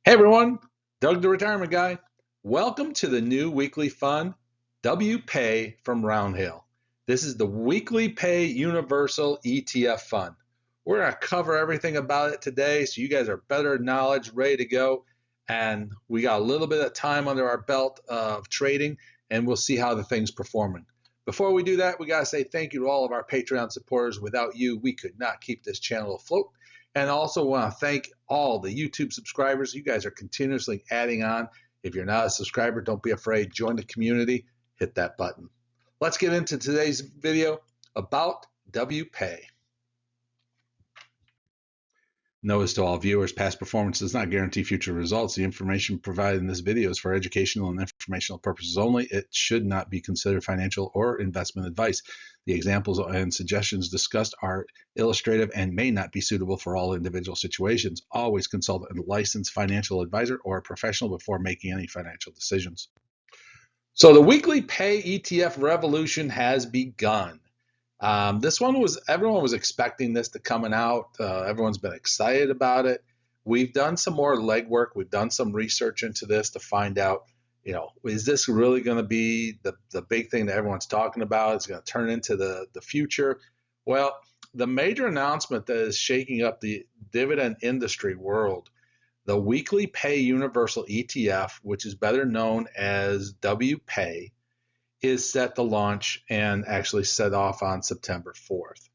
Hey everyone, Doug the Retirement Guy. Welcome to the new weekly fund, WPAY from Roundhill. This is the Weekly Pay Universal ETF Fund. We're going to cover everything about it today so you guys are better knowledge, ready to go. And we got a little bit of time under our belt of trading, and we'll see how the thing's performing. Before we do that, we got to say thank you to all of our Patreon supporters. Without you, we could not keep this channel afloat. And also want to thank all the YouTube subscribers. You guys are continuously adding on. If you're not a subscriber, don't be afraid. Join the community. Hit that button. Let's get into today's video about WPAY. Notice to all viewers, past performance does not guarantee future results. The information provided in this video is for educational and informational purposes only. It should not be considered financial or investment advice. The examples and suggestions discussed are illustrative and may not be suitable for all individual situations. Always consult a licensed financial advisor or a professional before making any financial decisions. So the weekly pay ETF revolution has begun. This one everyone was expecting this to coming out. Everyone's been excited about it. We've done some more legwork. We've done some research into this to find out, is this really going to be the big thing that everyone's talking about? It's going to turn into the future. Well, the major announcement that is shaking up the dividend industry world, the Weekly Pay Universal ETF, which is better known as WPAY, is set to launch and actually set off on September 4th.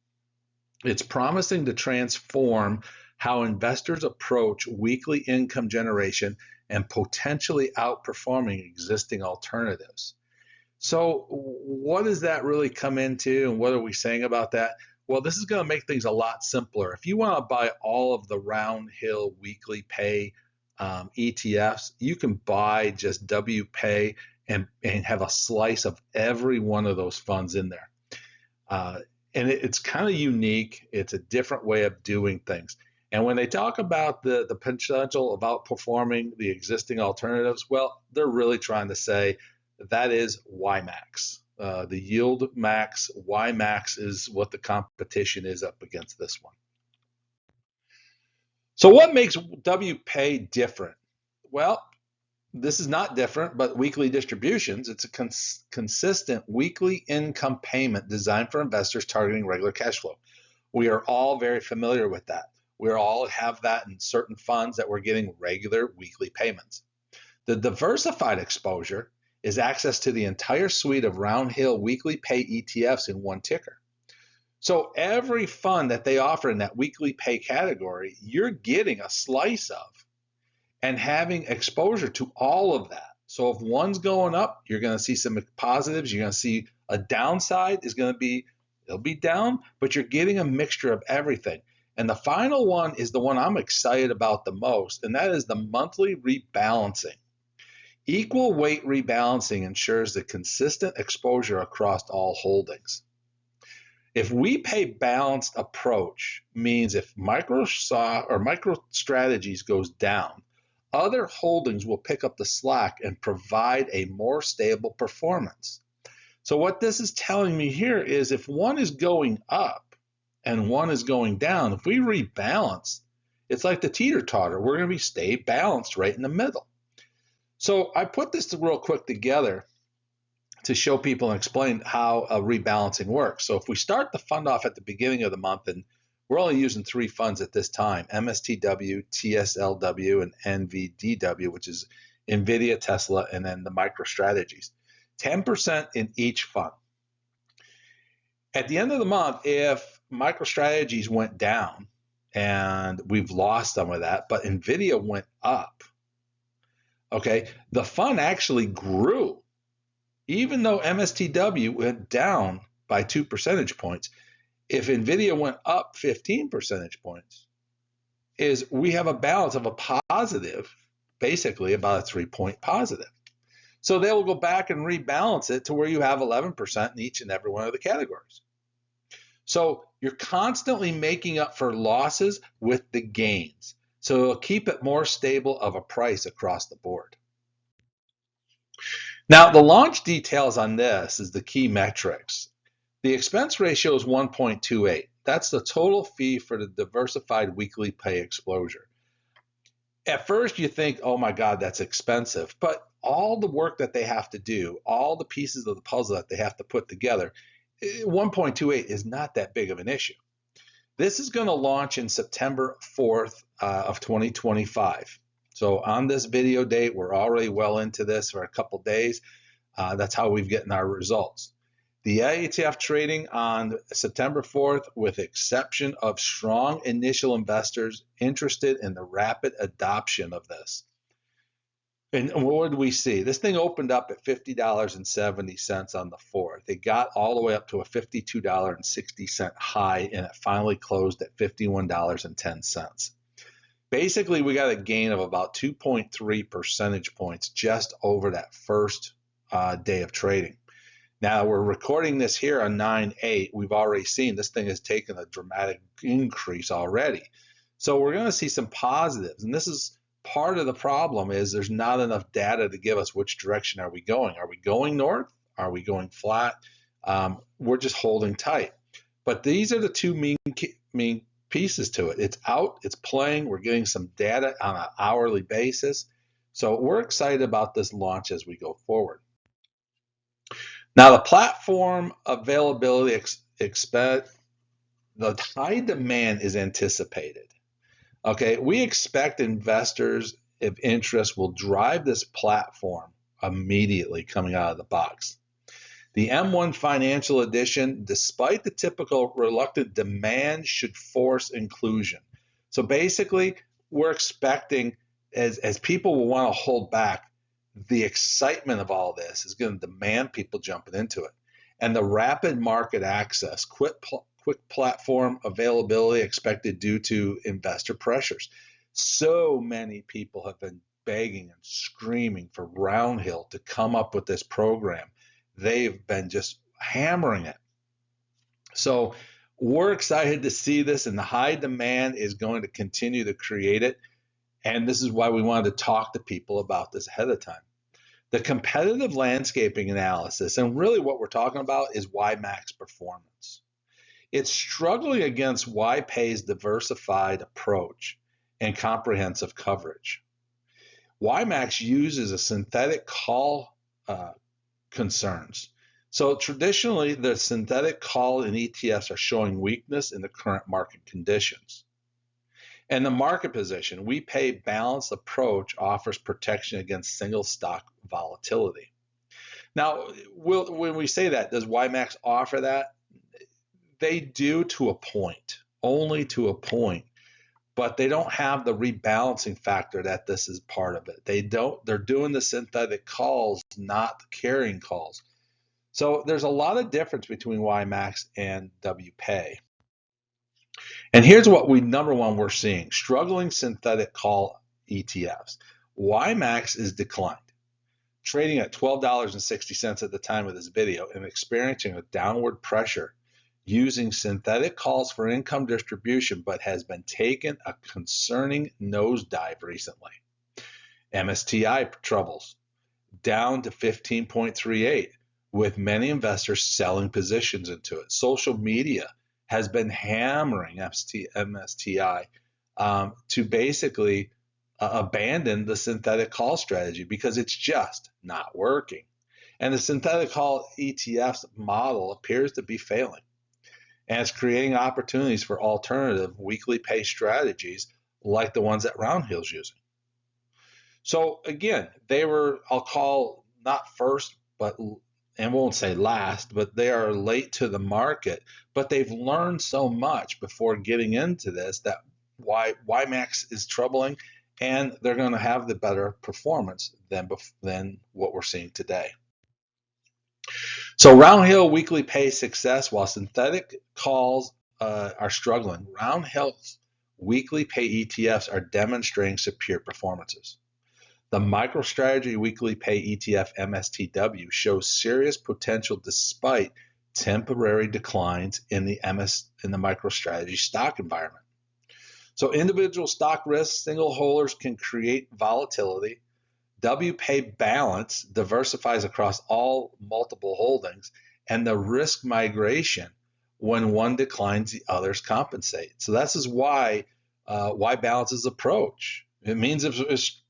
It's promising to transform how investors approach weekly income generation and potentially outperforming existing alternatives. So what does that really come into, and what are we saying about that? Well, this is going to make things a lot simpler. If you want to buy all of the Roundhill weekly pay ETFs, you can buy just WPAY and have a slice of every one of those funds in there. And it's kind of unique. It's a different way of doing things. And when they talk about the potential of outperforming the existing alternatives, well, they're really trying to say that is YMAX. The yield max, YMAX is what the competition is up against this one. So what makes WPAY different? Well, this is not different, but weekly distributions. It's a consistent weekly income payment designed for investors targeting regular cash flow. We are all very familiar with that. We all have that in certain funds that we're getting regular weekly payments. The diversified exposure is access to the entire suite of Roundhill weekly pay ETFs in one ticker. So every fund that they offer in that weekly pay category, you're getting a slice of and having exposure to all of that. So if one's going up, you're going to see some positives. You're going to see a downside is going to be, it'll be down, but you're getting a mixture of everything. And the final one is the one I'm excited about the most, and that is the monthly rebalancing. Equal weight rebalancing ensures the consistent exposure across all holdings. If we pay balanced approach means if MicroStrategies goes down, other holdings will pick up the slack and provide a more stable performance. So what this is telling me here is if one is going up and one is going down, if we rebalance, it's like the teeter-totter. We're going to stay balanced right in the middle. So I put this real quick together to show people and explain how a rebalancing works. So if we start the fund off at the beginning of the month, and we're only using 3 funds at this time, MSTW, TSLW, and NVDW, which is NVIDIA, Tesla, and then the MicroStrategies. 10% in each fund. At the end of the month, if MicroStrategies went down, and we've lost some of that, but NVIDIA went up, okay, the fund actually grew. Even though MSTW went down by 2 percentage points, if NVIDIA went up 15 percentage points, we have a balance of a positive, basically about a 3-point positive. So they will go back and rebalance it to where you have 11% in each and every one of the categories. So you're constantly making up for losses with the gains. So it'll keep it more stable of a price across the board. Now, the launch details on this is the key metrics. The expense ratio is 1.28. That's the total fee for the diversified weekly pay exposure. At first you think, oh my God, that's expensive. But all the work that they have to do, all the pieces of the puzzle that they have to put together, 1.28 is not that big of an issue. This is going to launch in September 4th of 2025. So on this video date, we're already well into this for a couple days. That's how we've gotten our results. The ETF trading on September 4th, with exception of strong initial investors interested in the rapid adoption of this. And what did we see? This thing opened up at $50.70 on the 4th. It got all the way up to a $52.60 high, and it finally closed at $51.10. Basically, we got a gain of about 2.3 percentage points just over that first day of trading. Now, we're recording this here on 9/8. We've already seen this thing has taken a dramatic increase already. So we're going to see some positives. And this is part of the problem, is there's not enough data to give us which direction are we going. Are we going north? Are we going flat? We're just holding tight. But these are the two main pieces to it. It's out, it's playing. We're getting some data on an hourly basis. So we're excited about this launch as we go forward. Now, the platform availability, the high demand is anticipated. Okay, we expect investors of interest will drive this platform immediately coming out of the box. The M1 Financial Edition, despite the typical reluctant demand, should force inclusion. So basically, we're expecting, as people will want to hold back, the excitement of all this is going to demand people jumping into it. And the rapid market access, quick platform availability expected due to investor pressures. So many people have been begging and screaming for Roundhill to come up with this program. They've been just hammering it. So we're excited to see this, and the high demand is going to continue to create it. And this is why we wanted to talk to people about this ahead of time. The competitive landscaping analysis, and really what we're talking about, is WPAY's performance. It's struggling against WPAY's diversified approach and comprehensive coverage. WPAY uses a synthetic call concerns. So traditionally, the synthetic call and ETFs are showing weakness in the current market conditions. And the market position, WPAY balanced approach offers protection against single stock volatility. Now, when we say that, does WPAY offer that? They do, to a point, only to a point, but they don't have the rebalancing factor that this is part of it. They're doing the synthetic calls, not the carrying calls. So there's a lot of difference between WPAY and WPAY. And here's what number one, we're seeing: struggling synthetic call ETFs. WPAY is declined, trading at $12.60 at the time of this video and experiencing a downward pressure using synthetic calls for income distribution, but has been taking a concerning nosedive recently. MSTI troubles, down to 15.38, with many investors selling positions into it. Social media has been hammering MSTI to basically abandon the synthetic call strategy because it's just not working. And the synthetic call ETFs model appears to be failing. And it's creating opportunities for alternative weekly pay strategies like the ones that Roundhill's using. So again, they were, I'll call, not first, but, and won't say last, but they are late to the market. But they've learned so much before getting into this that WPAY is troubling, and they're going to have the better performance than what we're seeing today. So Roundhill weekly pay success, while synthetic calls are struggling. Roundhill's weekly pay ETFs are demonstrating superior performances. The MicroStrategy weekly pay ETF MSTW shows serious potential despite temporary declines in the MicroStrategy stock environment. So individual stock risks, single holders can create volatility. WPAY balance diversifies across all multiple holdings, and the risk migration, when one declines, the others compensate. So this is why balance's approach It means if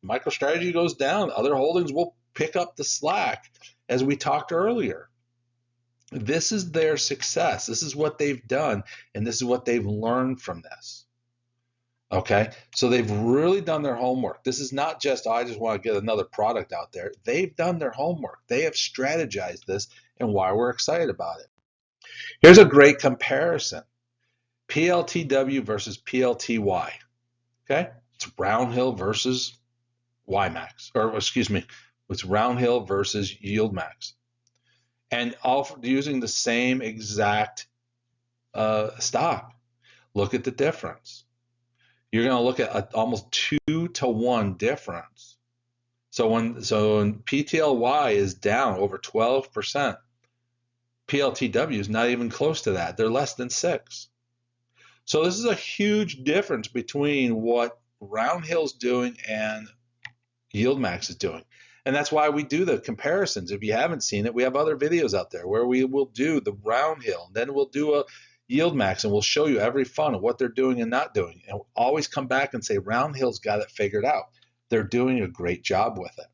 MicroStrategy goes down, other holdings will pick up the slack, as we talked earlier. This is their success. This is what they've done, and this is what they've learned from this. Okay, so they've really done their homework. This is not just, oh, I just want to get another product out there. They've done their homework. They have strategized this and why we're excited about it. Here's a great comparison. PLTW versus PLTY. Okay, it's Roundhill versus YMAX, or excuse me, it's Roundhill versus YieldMax. And all using the same exact stock. Look at the difference. You're going to look at almost 2-to-1 difference. So when PTLY is down over 12%, PLTW is not even close to that. They're less than 6. So this is a huge difference between what Roundhill's doing and YieldMax is doing. And that's why we do the comparisons. If you haven't seen it, we have other videos out there where we will do the Roundhill, and then we'll do a YieldMax, and we'll show you every fund of what they're doing and not doing. And we'll always come back and say Roundhill's got it figured out. They're doing a great job with it.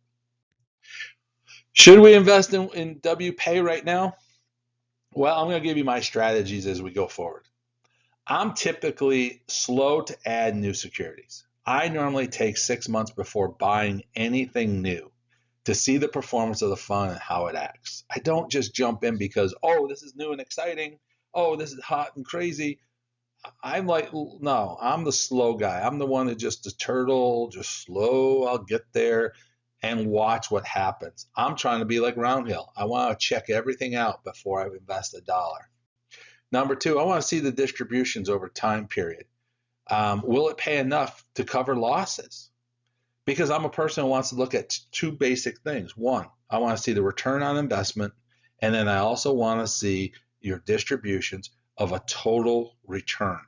Should we invest in WPAY right now? Well, I'm going to give you my strategies as we go forward. I'm typically slow to add new securities. I normally take 6 months before buying anything new to see the performance of the fund and how it acts. I don't just jump in because, oh, this is new and exciting. Oh, this is hot and crazy. I'm like, no, I'm the slow guy. I'm the one that just a turtle, just slow. I'll get there and watch what happens. I'm trying to be like Roundhill. I want to check everything out before I invest $1. Number 2, I want to see the distributions over time period. Will it pay enough to cover losses? Because I'm a person who wants to look at 2 basic things. 1, I want to see the return on investment, and then I also want to see your distributions of a total return.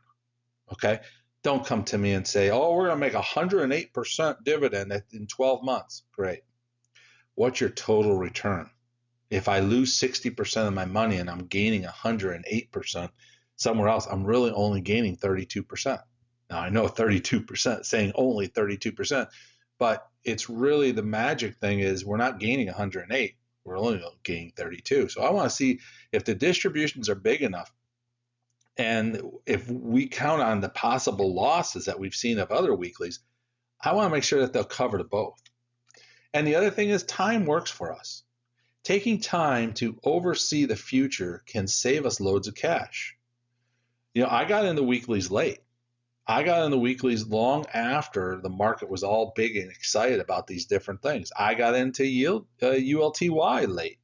Okay? Don't come to me and say, oh, we're going to make 108% dividend in 12 months. Great. What's your total return? If I lose 60% of my money and I'm gaining 108% somewhere else, I'm really only gaining 32%. Now, I know 32%, saying only 32%, but it's really the magic thing is we're not gaining 108. We're only gaining 32. So I want to see if the distributions are big enough. And if we count on the possible losses that we've seen of other weeklies, I want to make sure that they'll cover the both. And the other thing is time works for us. Taking time to oversee the future can save us loads of cash. I got into weeklies late. I got into weeklies long after the market was all big and excited about these different things. I got into ULTY late.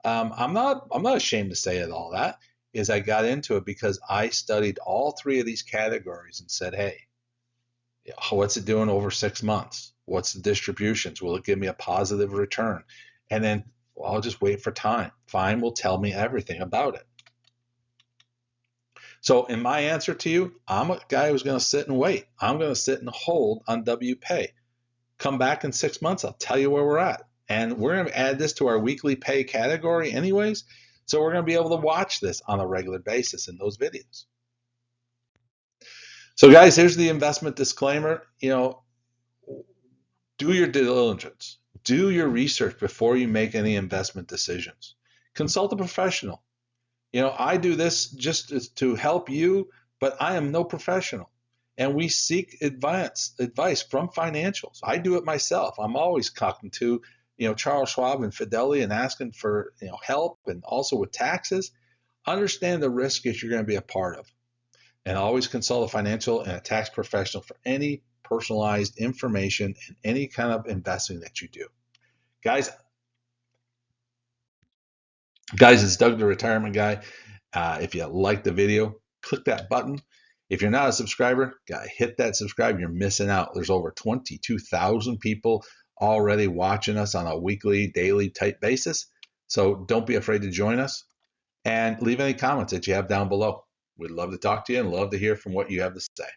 I'm not ashamed to say it. All that is I got into it because I studied all 3 of these categories and said, hey, what's it doing over 6 months? What's the distributions? Will it give me a positive return? And then I'll just wait for time. Time will tell me everything about it. So in my answer to you, I'm a guy who's going to sit and wait. I'm going to sit and hold on WPAY. Come back in 6 months. I'll tell you where we're at. And we're going to add this to our weekly pay category anyways. So we're going to be able to watch this on a regular basis in those videos. So guys, here's the investment disclaimer. Do your due diligence. Do your research before you make any investment decisions. Consult a professional. I do this just to help you, but I am no professional. And we seek advice from financials. I do it myself. I'm always talking to, Charles Schwab and Fidelity and asking for, help, and also with taxes. Understand the risk that you're going to be a part of. And always consult a financial and a tax professional for any personalized information and any kind of investing that you do. Guys, it's Doug the Retirement Guy. If you like the video, click that button. If you're not a subscriber, hit that subscribe. You're missing out. There's over 22,000 people already watching us on a weekly, daily type basis. So don't be afraid to join us and leave any comments that you have down below. We'd love to talk to you and love to hear from what you have to say.